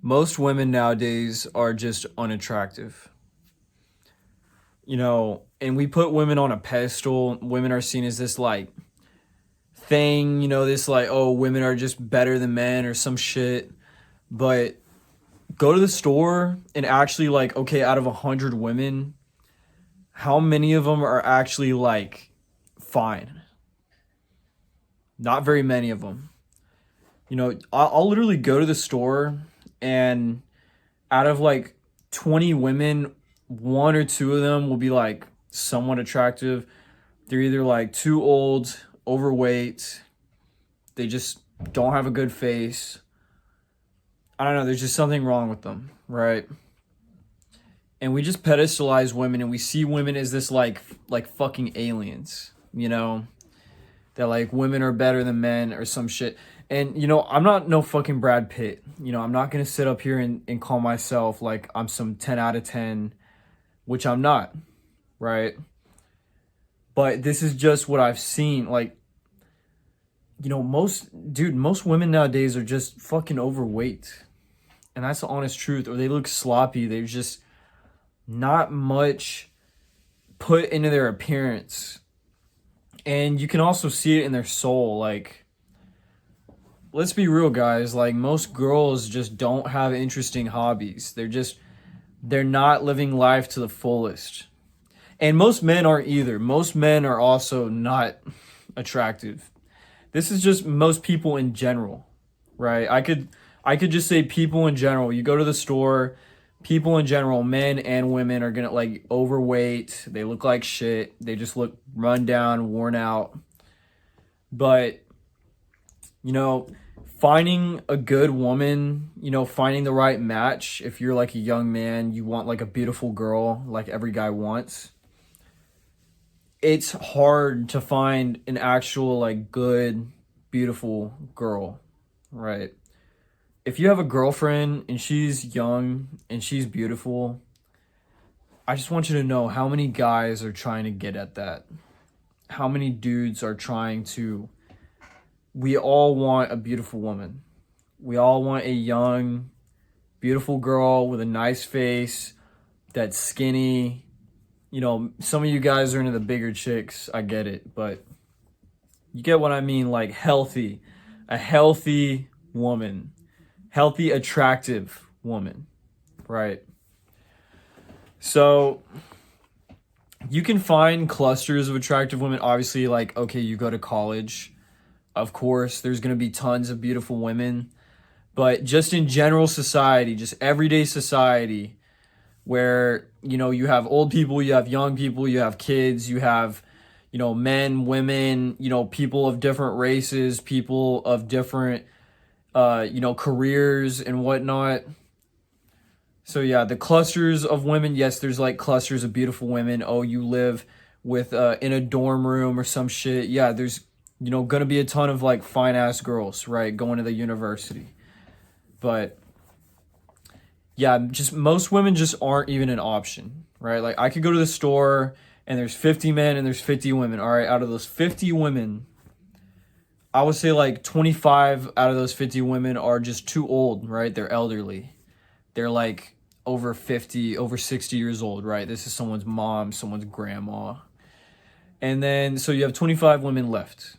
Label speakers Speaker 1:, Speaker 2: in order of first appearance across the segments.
Speaker 1: Most women nowadays are just unattractive. And we put women on a pedestal. Women are seen as this like thing, this like, oh, women are just better than men or some shit. But go to the store and actually like, okay, out of 100 women, how many of them are actually like fine? Not very many of them. I'll literally go to the store and out of like 20 women, one or two of them will be like somewhat attractive. They're either like too old, overweight, they just don't have a good face. I don't know, there's just something wrong with them, right? And we just pedestalize women and we see women as this like fucking aliens, that like women are better than men or some shit. And I'm not no fucking Brad Pitt. I'm not gonna sit up here and call myself like I'm some 10 out of 10, which I'm not, right? But this is just what I've seen. Like, most women nowadays are just fucking overweight. And that's the honest truth. Or they look sloppy. They're just not much put into their appearance. And you can also see it in their soul. Like, let's be real, guys. Like, most girls just don't have interesting hobbies. They're not living life to the fullest. And most men aren't either. Most men are also not attractive. This is just most people in general, right? I could just say people in general. You go to the store, people in general, men and women are gonna like overweight. They look like shit. They just look run down, worn out. But you know, finding a good woman, finding the right match. If you're like a young man, you want like a beautiful girl, like every guy wants. It's hard to find an actual like good, beautiful girl, right? If you have a girlfriend and she's young and she's beautiful, I just want you to know how many guys are trying to get at that. How many dudes are trying to. We all want a beautiful woman. We all want a young, beautiful girl with a nice face that's skinny. Some of you guys are into the bigger chicks. I get it. But you get what I mean, like healthy. A healthy woman. Healthy, attractive woman. Right? So you can find clusters of attractive women. Obviously, like, okay, you go to college. Of course, there's going to be tons of beautiful women. But just in general society, just everyday society, where, you have old people, you have young people, you have kids, you have, men, women, people of different races, people of different, careers and whatnot. So yeah, the clusters of women, yes, there's like clusters of beautiful women. Oh, you live with in a dorm room or some shit. Yeah, there's gonna be a ton of like fine ass girls, right, going to the university. But yeah, just most women just aren't even an option, right? Like I could go to the store and there's 50 men and there's 50 women. All right, out of those 50 women, I would say like 25 out of those 50 women are just too old, right? They're elderly. They're like over 50, over 60 years old, right? This is someone's mom, someone's grandma. And then, so you have 25 women left.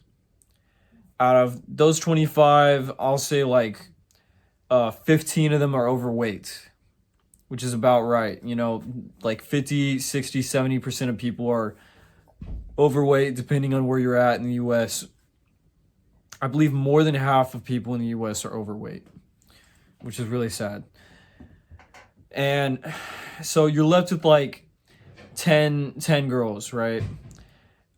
Speaker 1: Out of those 25, I'll say like 15 of them are overweight, which is about right. Like 50, 60, 70% of people are overweight, depending on where you're at in the US. I believe more than half of people in the US are overweight, which is really sad. And so you're left with like 10 girls, right?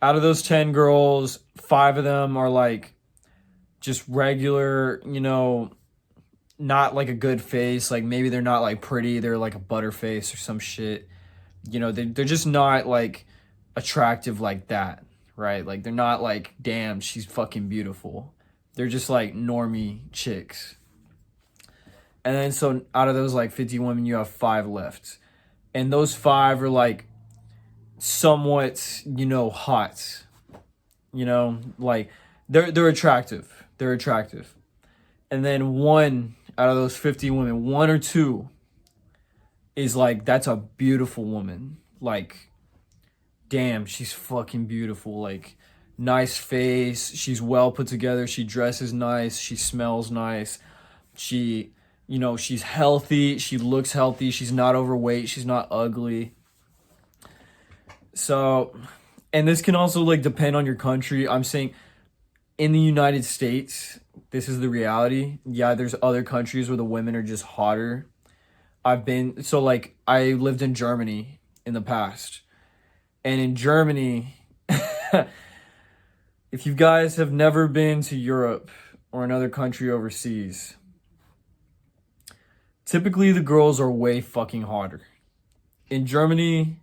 Speaker 1: Out of those 10 girls, 5 of them are like just regular, not like a good face. Like maybe they're not like pretty, they're like a butter face or some shit. They're just not like attractive like that, right? Like they're not like, damn, she's fucking beautiful. They're just like normie chicks. And then so out of those like 50 women, you have 5 left. And those 5 are like somewhat, hot. Like they're attractive. They're attractive. And then one out of those 50 women, one or two is like, that's a beautiful woman. Like, damn, she's fucking beautiful. Like, nice face. She's well put together. She dresses nice. She smells nice. She, she's healthy. She looks healthy. She's not overweight. She's not ugly. So, and this can also like depend on your country. I'm saying in the United States, this is the reality. Yeah, there's other countries where the women are just hotter. I lived in Germany in the past. And in Germany, if you guys have never been to Europe or another country overseas, typically the girls are way fucking hotter. In Germany,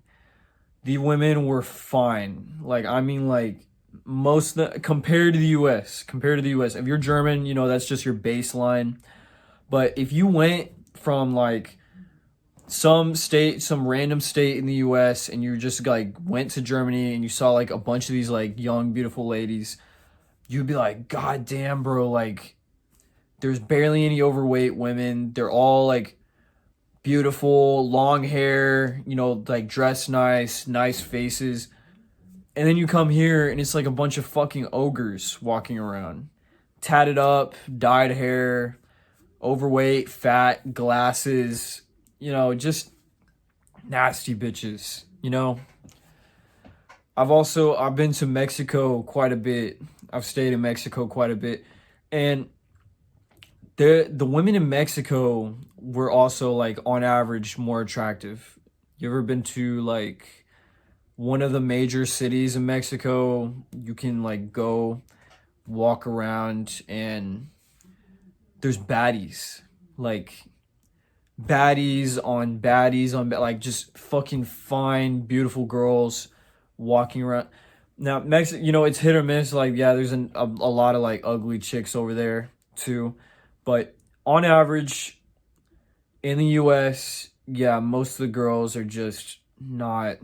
Speaker 1: the women were fine. Like, I mean, like, compared to the US, if you're German, that's just your baseline. But if you went from like some random state in the US, and you just like went to Germany and you saw like a bunch of these like young, beautiful ladies, you'd be like, God damn, bro, like there's barely any overweight women. They're all like beautiful, long hair, like dressed nice faces. And then you come here and it's like a bunch of fucking ogres walking around. Tatted up, dyed hair, overweight, fat, glasses, just nasty bitches, I've been to Mexico quite a bit. I've stayed in Mexico quite a bit. And the women in Mexico were also like on average more attractive. You ever been to like one of the major cities in Mexico? You can like go walk around and there's baddies, like like just fucking fine, beautiful girls walking around. Now, Mexico, it's hit or miss. Like, yeah, there's a lot of like ugly chicks over there too. But on average, in the US, yeah, most of the girls are just not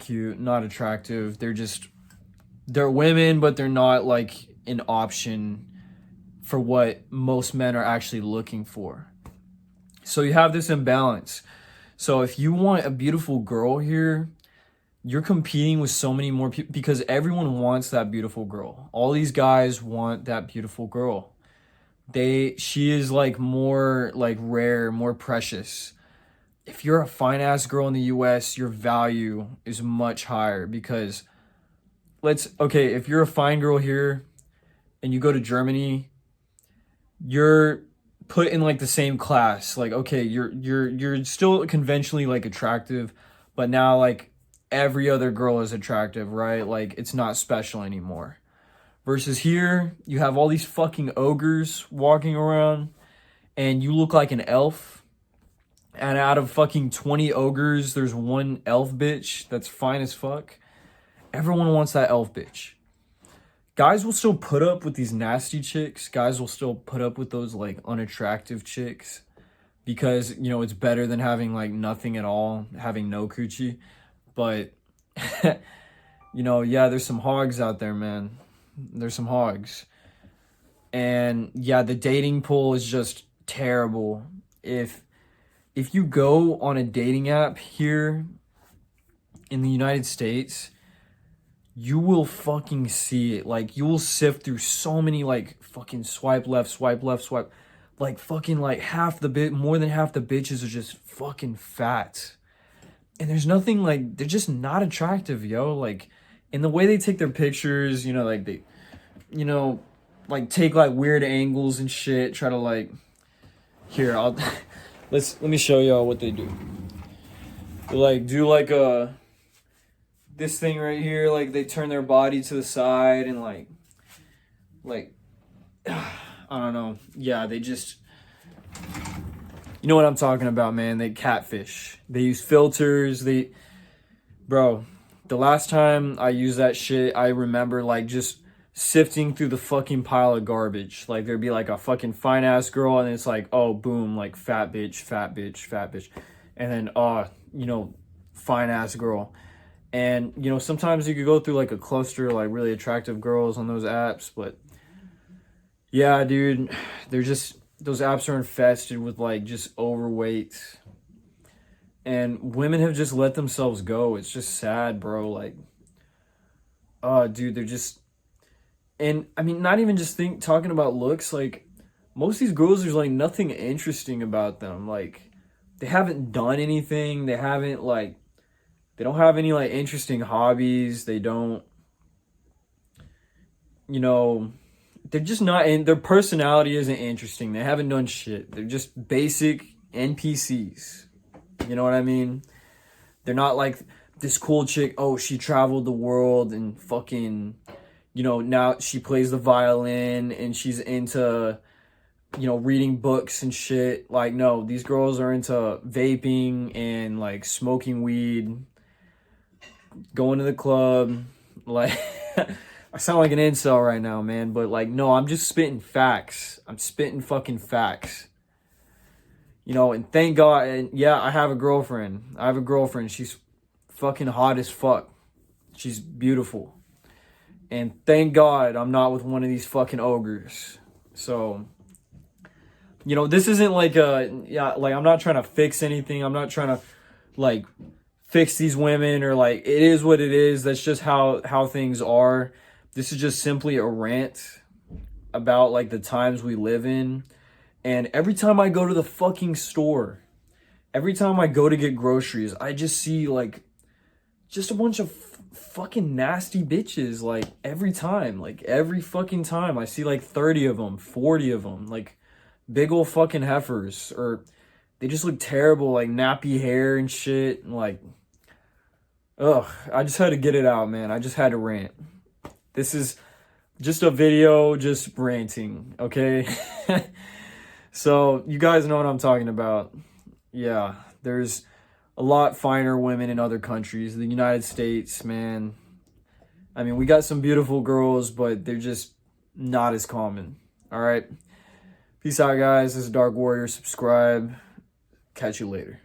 Speaker 1: cute, not attractive. They're women, but they're not like an option for what most men are actually looking for. So you have this imbalance. So if you want a beautiful girl here, you're competing with so many more people because everyone wants that beautiful girl. All these guys want that beautiful girl. She is like more like rare, more precious. If you're a fine ass girl in the US, your value is much higher because if you're a fine girl here and you go to Germany, you're put in like the same class. Like, okay, you're still conventionally like attractive, but now like every other girl is attractive, right? Like it's not special anymore. Versus here, you have all these fucking ogres walking around and you look like an elf. And out of fucking 20 ogres, there's one elf bitch that's fine as fuck. Everyone wants that elf bitch. Guys will still put up with these nasty chicks. Guys will still put up with those like unattractive chicks because, it's better than having like nothing at all, having no coochie. But, yeah, there's some hogs out there, man. There's some hogs. And yeah, the dating pool is just terrible. If you go on a dating app here in the United States, you will fucking see it. Like, you will sift through so many, like, fucking swipe left, swipe. Like, fucking, like, more than half the bitches are just fucking fat. And there's nothing, like, they're just not attractive, yo. Like, in the way they take their pictures, like, they, like, take, like, weird angles and shit. Try to, like, here, let me show y'all what they do. They, like, do, like, this thing right here, like they turn their body to the side and like I don't know. Yeah, they just, you know what I'm talking about, man. They catfish. They use filters. Bro, the last time I used that shit, I remember like just sifting through the fucking pile of garbage. Like there'd be like a fucking fine ass girl and it's like, oh, boom, like fat bitch. And then, fine ass girl. And, sometimes you could go through like a cluster of like really attractive girls on those apps, but Yeah, dude, they're just those apps are infested with like just overweight, and women have just let themselves go. It's just sad, bro. Like, oh, dude, they're just, and I mean, not even just talking about looks. Like, most of these girls, there's like nothing interesting about them. Like, they haven't done anything. They don't have any like interesting hobbies. They don't, you know, they're just not, and their personality isn't interesting. They haven't done shit. They're just basic NPCs. You know what I mean? They're not like this cool chick. Oh, she traveled the world and fucking, now she plays the violin and she's into, reading books and shit. Like, no, these girls are into vaping and like smoking weed, going to the club. Like, I sound like an incel right now, man, but like, no, I'm just spitting facts. I'm spitting fucking facts. And thank God, and yeah, I have a girlfriend. She's fucking hot as fuck. She's beautiful. And thank God I'm not with one of these fucking ogres. So, this isn't like like I'm not trying to fix anything. I'm not trying to like fix these women or like it is what it is. That's just how things are. This is just simply a rant about like the times we live in. And every time I go to the fucking store, every time I go to get groceries, I just see like just a bunch of fucking nasty bitches. Like every fucking time I see like 30 of them, 40 of them, like big old fucking heifers, or they just look terrible, like nappy hair and shit. And like, ugh, I just had to get it out, man. I just had to rant. This is just a video, just ranting, okay? So you guys know what I'm talking about. Yeah, there's a lot finer women in other countries. The United States, man. I mean, we got some beautiful girls, but they're just not as common. All right. Peace out, guys. This is Dark Warrior. Subscribe. Catch you later.